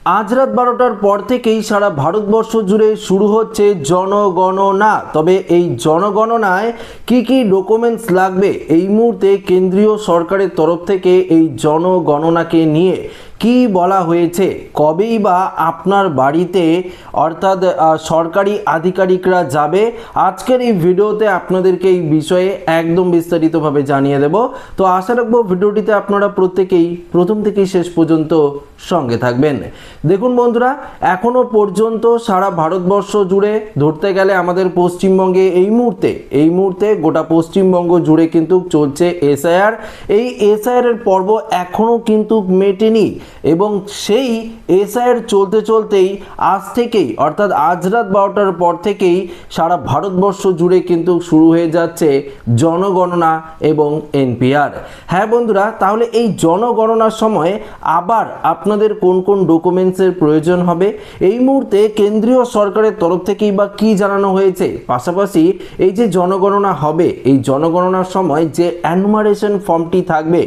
আজ রাত 12টার পর থেকেই সারা ভারতবর্ষ জুড়ে শুরু হচ্ছে জনগণনা। তবে এই জনগণনায় কি ডকুমেন্টস লাগবে, এই মুহূর্তে কেন্দ্রীয় সরকারের তরফ থেকে এই জনগণনাকে নিয়ে কি বলা হয়েছে, কবেই বা আপনার বাড়িতে অর্থাৎ সরকারি আধিকারিকরা যাবে, আজকের এই ভিডিওতে আপনাদেরকে এই বিষয়ে একদম বিস্তারিতভাবে জানিয়ে দেব। তো আশা রাখবো ভিডিওটিতে আপনারা প্রত্যেকেই প্রথম থেকে শেষ পর্যন্ত সঙ্গে থাকবেন। দেখুন বন্ধুরা, এখনো পর্যন্ত সারা ভারতবর্ষ জুড়ে ধরতে গেলে আমাদের পশ্চিমবঙ্গে এই মুহূর্তে গোটা পশ্চিমবঙ্গ জুড়ে কিন্তু চলছে এসআইআর। এই এসআইআর এর পর্ব এখনো কিন্তু মেটেনি এবং সেই এসআইআর চলতেই আজ থেকেই অর্থাৎ আজ রাত 12টার পর থেকেই সারা ভারতবর্ষ জুড়ে কিন্তু শুরু হয়ে যাচ্ছে জনগণনা এবং এনপিআর। হ্যাঁ বন্ধুরা, তাহলে এই জনগণনার সময় আবার আপনাদের কোন কোন ডকুমেন্টসের প্রয়োজন হবে, এই মুহূর্তে কেন্দ্রীয় সরকারের তরফ থেকেই বা কি জানানো হয়েছে, পাশাপাশি এই যে জনগণনা হবে এই জনগণনার সময় যে অ্যানুমারেশন ফর্মটি থাকবে,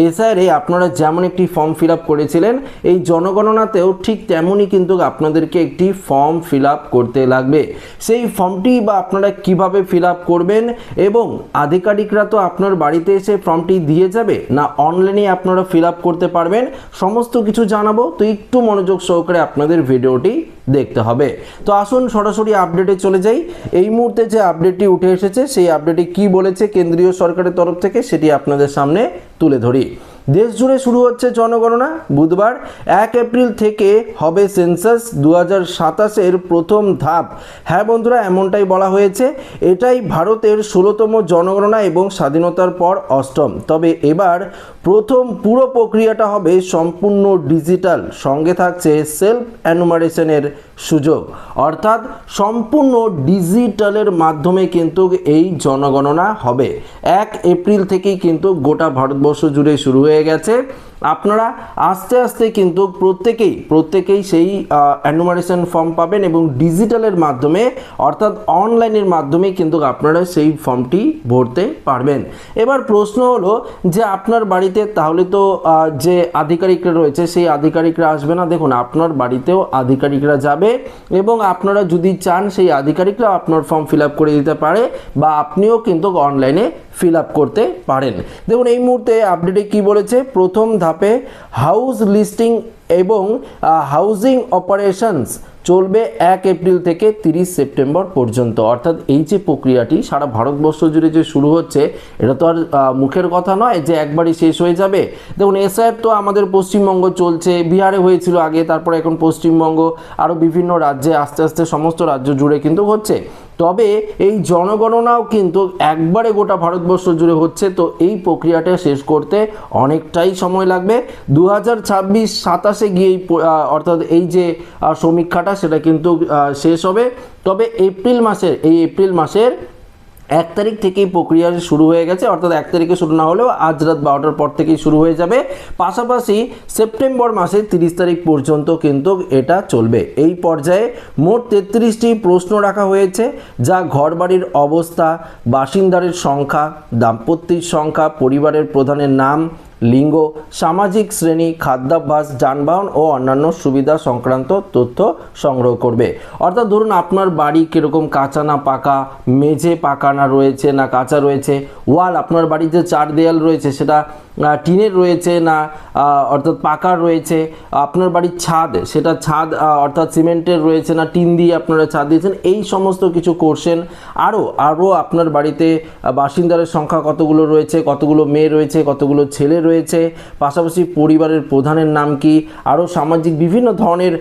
এসআইআরে আপনারা যেমন একটি ফর্ম ফিল আপ করেছিলেন এই জনগণনাতেও ঠিক তেমনই কিন্তু আপনাদেরকে একটি ফর্ম ফিল আপ করতে লাগবে। সেই ফর্মটি বা আপনারা কিভাবে ফিল আপ করবেন এবং আধিকারিকরা তো আপনার বাড়িতে এসে ফর্মটি দিয়ে যাবে না অনলাইনে আপনারা ফিল আপ করতে পারবেন, সমস্ত কিছু জানাবো। তো একটু মনোযোগ সহকারে আপনাদের ভিডিওটি দেখতে হবে। তো আসুন সরাসরি আপডেটে চলে যাই। এই মুহূর্তে যে আপডেটটি উঠে এসেছে সেই আপডেটে কি বলেছে কেন্দ্রীয় সরকারের তরফ থেকে সেটি আপনাদের সামনে তুলে ধরি। দেশ জুড়ে শুরু হচ্ছে জনগণনা। বুধবার 1 এপ্রিল থেকে হবে সেন্সাস 2027-এর প্রথম ধাপ। হ্যাঁ বন্ধুরা, এমনটাই বলা হয়েছে। এটাই ভারতের 16তম জনগণনা এবং স্বাধীনতার পর 8ম। তবে এবার প্রথম পুরো প্রক্রিয়াটা হবে সম্পূর্ণ ডিজিটাল, সঙ্গে থাকছে সেলফ অ্যানুমারেশনের সুযোগ, অর্থাৎ সম্পূর্ণ ডিজিটালের মাধ্যমে কিন্তু এই জনগণনা হবে। 1 এপ্রিল থেকেই কিন্তু গোটা ভারতবর্ষ জুড়ে শুরু হয়ে গেছে। আপনারা আস্তে আস্তে কিন্তু প্রত্যেকেই সেই অ্যানুমারেশন ফর্ম পাবেন এবং ডিজিটালের মাধ্যমে অর্থাৎ অনলাইনের মাধ্যমে কিন্তু আপনারা সেই ফর্মটি ভরতে পারবেন। এবার প্রশ্ন হলো যে আপনার বাড়িতে তাহলে তো যে আধিকারিকরা রয়েছে সেই আধিকারিকরা আসবে না। দেখুন, আপনার বাড়িতেও আধিকারিকরা যাবে এবং আপনারা যদি চান সেই আধিকারিকরা আপনার ফর্ম ফিল আপ করে দিতে পারে বা আপনিও কিন্তু অনলাইনে ফিল আপ করতে পারেন। দেখুন এই মুহূর্তে আপডেটে কি বলেছে, প্রথম ধাপে হাউস লিস্টিং এবং হাউজিং অপারেশনস চলবে 1 এপ্রিল থেকে 30 সেপ্টেম্বর পর্যন্ত। অর্থাৎ এই যে প্রক্রিয়াটি সারা ভারতবর্ষ জুড়ে যে শুরু হচ্ছে, এটা তো আর মুখের কথা নয় যে একবারই শেষ হয়ে যাবে। দেখুন এসআইআর তো আমাদের পশ্চিমবঙ্গ চলছে, বিহারে হয়েছিল আগে, তারপরে এখন পশ্চিমবঙ্গ, আরও বিভিন্ন রাজ্যে আস্তে আস্তে সমস্ত রাজ্য জুড়ে কিন্তু হচ্ছে। তবে এই জনগণনাও কিন্তু একবারে গোটা ভারতবর্ষ জুড়ে হচ্ছে। তো এই প্রক্রিয়াটা শেষ করতে অনেকটাই সময় লাগবে। 2026-27-এ গিয়েই অর্থাৎ এই যে সমীক্ষাটা সেটা কিন্তু শেষ হবে। তবে এপ্রিল মাসের 1 তারিখ থেকেই প্রক্রিয়া শুরু হয়ে গেছে, অর্থাৎ 1 তারিখে শুরু না হলেও আজ রাত 12টার পর থেকেই শুরু হয়ে যাবে। পাশাপাশি সেপ্টেম্বর মাসের 30 তারিখ পর্যন্ত কিন্তু এটা চলবে। এই পর্যায়ে মোট 33টি প্রশ্ন রাখা হয়েছে, যা ঘরবাড়ির অবস্থা, বাসিন্দাদের সংখ্যা, দাম্পত্যের সংখ্যা, পরিবারের প্রধানের নাম, লিঙ্গ, সামাজিক শ্রেণী, খাদ্যাভ্যাস, যানবাহন ও অন্যান্য সুবিধা সংক্রান্ত তথ্য সংগ্রহ করবে। অর্থাৎ ধরুন আপনার বাড়ি কীরকম, কাঁচা না পাকা, মেঝে পাকা না রয়েছে না কাঁচা রয়েছে, ওয়াল আপনার বাড়িতে 4 দেয়াল রয়েছে সেটা টিনের রয়েছে না অর্থাৎ পাকার রয়েছে, আপনার বাড়ির ছাদ সেটা ছাদ অর্থাৎ সিমেন্টের রয়েছে না টিন দিয়ে আপনারা ছাদ দিয়েছেন, এই সমস্ত কিছু কোশ্চেন। আরও আপনার বাড়িতে বাসিন্দাদের সংখ্যা কতগুলো রয়েছে, কতগুলো মেয়ে রয়েছে, কতগুলো ছেলে রয়েছে, পাশাপাশি পরিবারের প্রধানের নাম কি, আরও সামাজিক বিভিন্ন ধরনের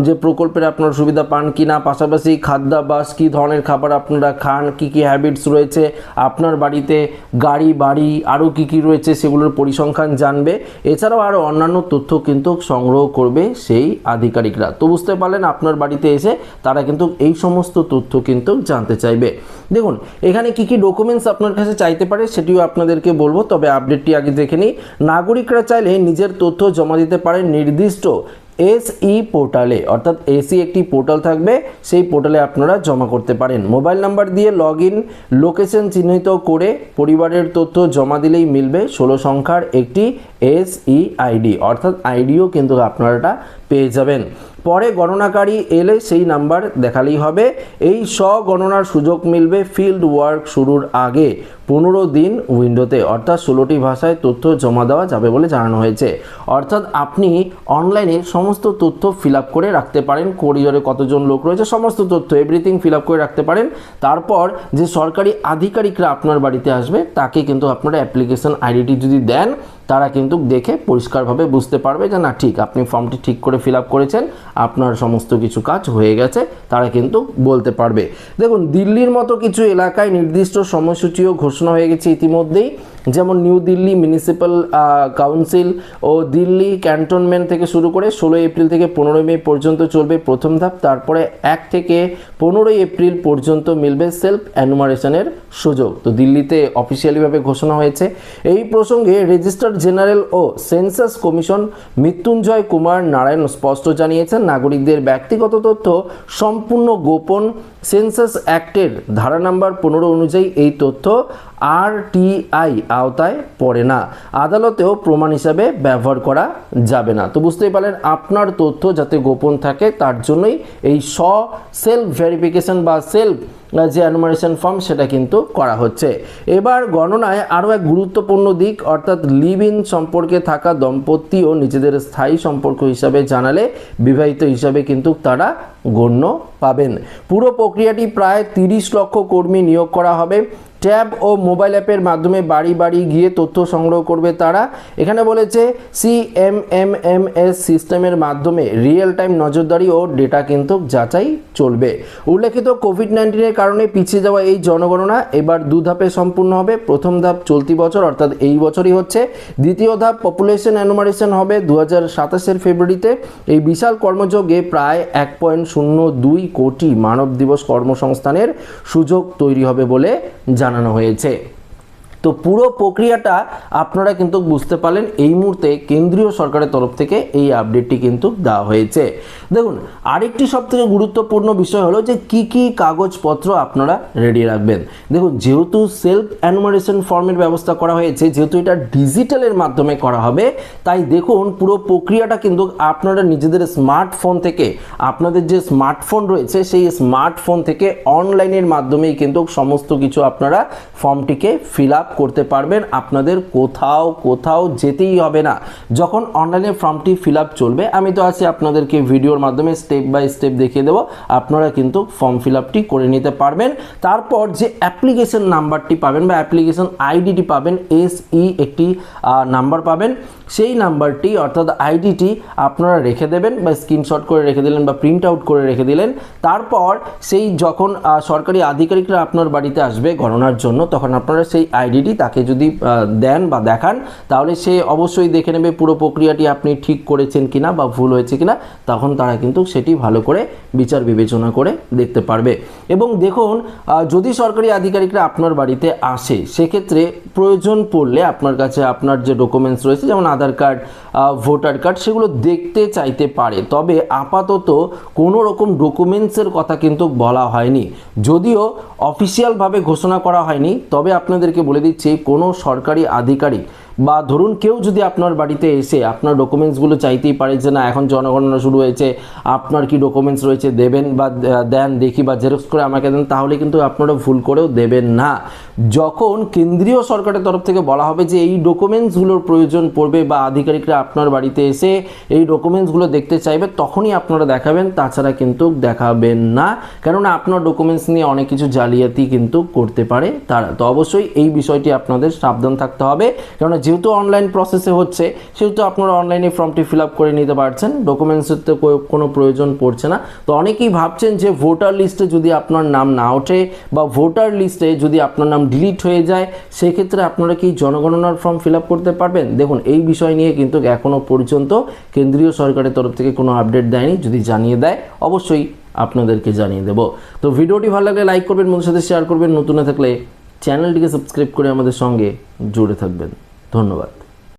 যে প্রকল্পের আপনারা সুবিধা পান কি না, পাশাপাশি খাদ্যাভ্যাস কী ধরনের খাবার আপনারা খান, কি হ্যাবিটস রয়েছে আপনার বাড়িতে, গাড়ি বাড়ি আরও কি রয়েছে সেগুলোর পরিসংখ্যান জানবে। এছাড়াও আরও অন্যান্য তথ্য কিন্তু সংগ্রহ করবে সেই আধিকারিকরা। তো বুঝতে পারলেন, আপনার বাড়িতে এসে তারা কিন্তু এই সমস্ত তথ্য কিন্তু জানতে চাইবে। দেখুন এখানে কি ডকুমেন্টস আপনার কাছে চাইতে পারে সেটিও আপনাদেরকে বলবো, তবে আপডেটটি আগে দেখে নিই। নাগরিকরা চাইলে নিজের তথ্য জমা দিতে পারেন নির্দিষ্ট এসই পোর্টালে, অর্থাৎ এসি একটি পোর্টাল থাকবে, সেই পোর্টালে আপনারা জমা করতে পারেন। মোবাইল নাম্বার দিয়ে লগইন, লোকেশন চিহ্নিত করে পরিবারের তথ্য জমা দিলেই মিলবে 16 সংখ্যার একটি এসই আইডি, অর্থাৎ আইডিও কিন্তু আপনারা পেয়ে যাবেন। পরে গণনাকারী এলে সেই নাম্বার দেখালেই হবে। এই স্বগণনার সুযোগ মিলবে ফিল্ড ওয়ার্ক শুরুর আগে 15 দিন উইন্ডোতে, অর্থাৎ 16টি ভাষায় তথ্য জমা দেওয়া যাবে বলে জানানো হয়েছে। অর্থাৎ আপনি অনলাইনে সমস্ত তথ্য ফিল আপ করে রাখতে পারেন, কোরিডোরে কতজন লোক রয়েছে সমস্ত তথ্য এভরিথিং ফিল আপ করে রাখতে পারেন। তারপর যে সরকারি আধিকারিকরা আপনার বাড়িতে আসবে তাকে কিন্তু আপনারা অ্যাপ্লিকেশন আইডিটি যদি দেন, তারা কিন্তু দেখে পরিষ্কারভাবে বুঝতে পারবে যে না ঠিক আপনি ফর্মটি ঠিক করে ফিল আপ করেছেন, আপনার সমস্ত কিছু কাজ হয়ে গেছে, তারা কিন্তু বলতে পারবে। দেখুন, দিল্লির মতো কিছু এলাকায় নির্দিষ্ট সময়সূচিও ঘোষণা হয়ে গেছে ইতিমধ্যেই, যেমন নিউ দিল্লি মিউনিসিপ্যাল কাউন্সিল ও দিল্লি ক্যান্টনমেন্ট থেকে শুরু করে 16 এপ্রিল থেকে 15 মে পর্যন্ত চলবে প্রথম ধাপ। তারপরে 1 থেকে 15 এপ্রিল পর্যন্ত মিলবে সেলফ অ্যানুমারেশনের সুযোগ। তো দিল্লিতে অফিসিয়ালিভাবে ঘোষণা হয়েছে। এই প্রসঙ্গে রেজিস্ট্রার জেনারেল ও সেন্সাস কমিশন মৃত্যুঞ্জয় কুমার নারায়ণ স্পষ্ট জানিয়েছেন, নাগরিকদের ব্যক্তিগত তথ্য সম্পূর্ণ গোপন। সেন্সাস অ্যাক্টের ধারা নাম্বার 15 অনুযায়ী এই তথ্য RTI আওতায় পড়ে না, আদালতেও প্রমাণ হিসাবে ব্যবহার করা যাবে না। তো বুঝতেই পারলেন, আপনার তথ্য যাতে গোপন থাকে তার জন্যই এই সেলফ ভেরিফিকেশন বা সেলফ যে অ্যানুমারেশন ফর্ম সেটা কিন্তু করা হচ্ছে। এবার গণনায় আরও এক গুরুত্বপূর্ণ দিক, অর্থাৎ লিভ ইন সম্পর্কে থাকা দম্পতিও নিজেদের স্থায়ী সম্পর্ক হিসাবে জানালে বিবাহিত হিসাবে কিন্তু তারা গণ্য পাবেন। পুরো প্রক্রিয়াটি প্রায় 30 লক্ষ কর্মী নিয়োগ করা হবে। ট্যাব ও মোবাইল অ্যাপের মাধ্যমে বাড়ি বাড়ি গিয়ে তথ্য সংগ্রহ করবে তারা। এখানে বলেছে CMMS সিস্টেমের মাধ্যমে রিয়েল টাইম নজরদারি ও ডেটা কিন্তু যাচাই চলবে। উল্লেখিত কোভিড-19-এর কারণে পিছিয়ে যাওয়া এই জনগণনা এবার 2 ধাপে সম্পূর্ণ হবে। প্রথম ধাপ চলতি বছর অর্থাৎ এই বছরই হচ্ছে। দ্বিতীয় ধাপ পপুলেশন অ্যানুমারেশন হবে 2027-এর ফেব্রুয়ারিতে। এই বিশাল কর্মযজ্ঞে প্রায় 1.02 কোটি মানব দিবস কর্মসংস্থানের সুযোগ তৈরি হবে বলে জানানো হয়েছে। তো পুরো প্রক্রিয়াটা আপনারা কিন্তু বুঝতে পারলেন, এই মুহূর্তে কেন্দ্রীয় সরকারের তরফ থেকে এই আপডেটটি কিন্তু দেওয়া হয়েছে। দেখুন, আরেকটি সবথেকে গুরুত্বপূর্ণ বিষয় হলো যে কি কি কাগজপত্র আপনারা রেডি রাখবেন। দেখুন, যেহেতু সেলফ অ্যানুমারেশন ফর্মের ব্যবস্থা করা হয়েছে, যেহেতু এটা ডিজিটালের মাধ্যমে করা হবে, তাই দেখুন পুরো প্রক্রিয়াটা কিন্তু আপনারা নিজেদের স্মার্টফোন থেকে, আপনাদের যে স্মার্টফোন রয়েছে সেই স্মার্টফোন থেকে অনলাইনের মাধ্যমেই কিন্তু সমস্ত কিছু আপনারা ফর্মটিকে ফিল আপ করতে পারবেন। আপনাদের কোথাও যেতেই হবে না। যখন অনলাইনে ফর্মটি ফিল আপ চলবে, আমি তো আছি আপনাদেরকে ভিডিওর মাধ্যমে স্টেপ বাই স্টেপ দেখিয়ে দেবো, আপনারা কিন্তু ফর্ম ফিল আপটি করে নিতে পারবেন। তারপর যে অ্যাপ্লিকেশন নাম্বারটি পাবেন বা অ্যাপ্লিকেশন আইডিটি পাবেন, SE একটি নাম্বার পাবেন, সেই নাম্বারটি অর্থাৎ আইডিটি আপনারা রেখে দেবেন বা স্ক্রিনশট করে রেখে দিলেন বা প্রিন্ট আউট করে রেখে দিলেন। তারপর সেই যখন সরকারি আধিকারিকরা আপনার বাড়িতে আসবে গণনার জন্য, তখন আপনারা সেই আইডিটি তাকে যদি দেন বা দেখান, তাহলে সে অবশ্যই দেখে নেবে পুরো প্রক্রিয়াটি আপনি ঠিক করেছেন কিনা বা ভুল হয়েছে কিনা। তখন তারা কিন্তু সেটি ভালো করে বিচার বিবেচনা করে দেখতে পারবে। এবং দেখুন, যদি সরকারি আধিকারিকরা আপনার বাড়িতে আসে, সেক্ষেত্রে প্রয়োজন পড়লে আপনার কাছে আপনার যে ডকুমেন্টস রয়েছে যেমন আধার কার্ড, ভোটার কার্ড, সেগুলো দেখতে চাইতে পারে। তবে আপাতত কোনো রকম ডকুমেন্টসের কথা কিন্তু বলা হয়নি, যদিও অফিসিয়ালভাবে ঘোষণা করা হয়নি। তবে আপনাদেরকে বলে দিচ্ছি, কোনো সরকারি আধিকারিক বা ধরুন কেউ যদি আপনার বাড়িতে এসে আপনার ডকুমেন্টসগুলো চাইতেই পারে যে না এখন জনগণনা শুরু হয়েছে, আপনার কি ডকুমেন্টস রয়েছে দেবেন বা দেন দেখি বা জেরক্স করে আমাকে দেন, তাহলে কিন্তু আপনারা ভুল করেও দেবেন না। যখন কেন্দ্রীয় সরকারের তরফ থেকে বলা হবে যে এই ডকুমেন্টসগুলোর প্রয়োজন পড়বে বা আধিকারিকরা আপনার বাড়িতে এসে এই ডকুমেন্টসগুলো দেখতে চাইবে, তখনই আপনারা দেখাবেন, তাছাড়া কিন্তু দেখাবেন না। কেননা আপনার ডকুমেন্টস নিয়ে অনেক কিছু জালিয়াতি কিন্তু করতে পারে তারা। তো অবশ্যই এই বিষয়টি আপনাদের সাবধান থাকতে হবে, কেননা যেহেতু অনলাইন প্রসেসে হচ্ছে, সেহেতু আপনারা অনলাইনে ফর্মটি ফিল আপ করে নিতে পারছেন, ডকুমেন্টসের তো কোনো প্রয়োজন পড়ছে না। তো অনেকেই ভাবছেন যে ভোটার লিস্টে যদি আপনার নাম না ওঠে বা ভোটার লিস্টে যদি আপনার নাম ডিলিট হয়ে যায়, সেক্ষেত্রে আপনারা কি জনগণনার ফর্ম ফিল আপ করতে পারবেন? দেখুন, এই বিষয় নিয়ে কিন্তু এখনও পর্যন্ত কেন্দ্রীয় সরকারের তরফ থেকে কোনো আপডেট দেয়নি। যদি জানিয়ে দেয় অবশ্যই আপনাদেরকে জানিয়ে দেব। তো ভিডিওটি ভালো লাগলে লাইক করবেন, বন্ধুদের সাথে শেয়ার করবেন, নতুন থাকলে চ্যানেলটিকে সাবস্ক্রাইব করে আমাদের সঙ্গে জুড়ে থাকবেন। ধন্যবাদ।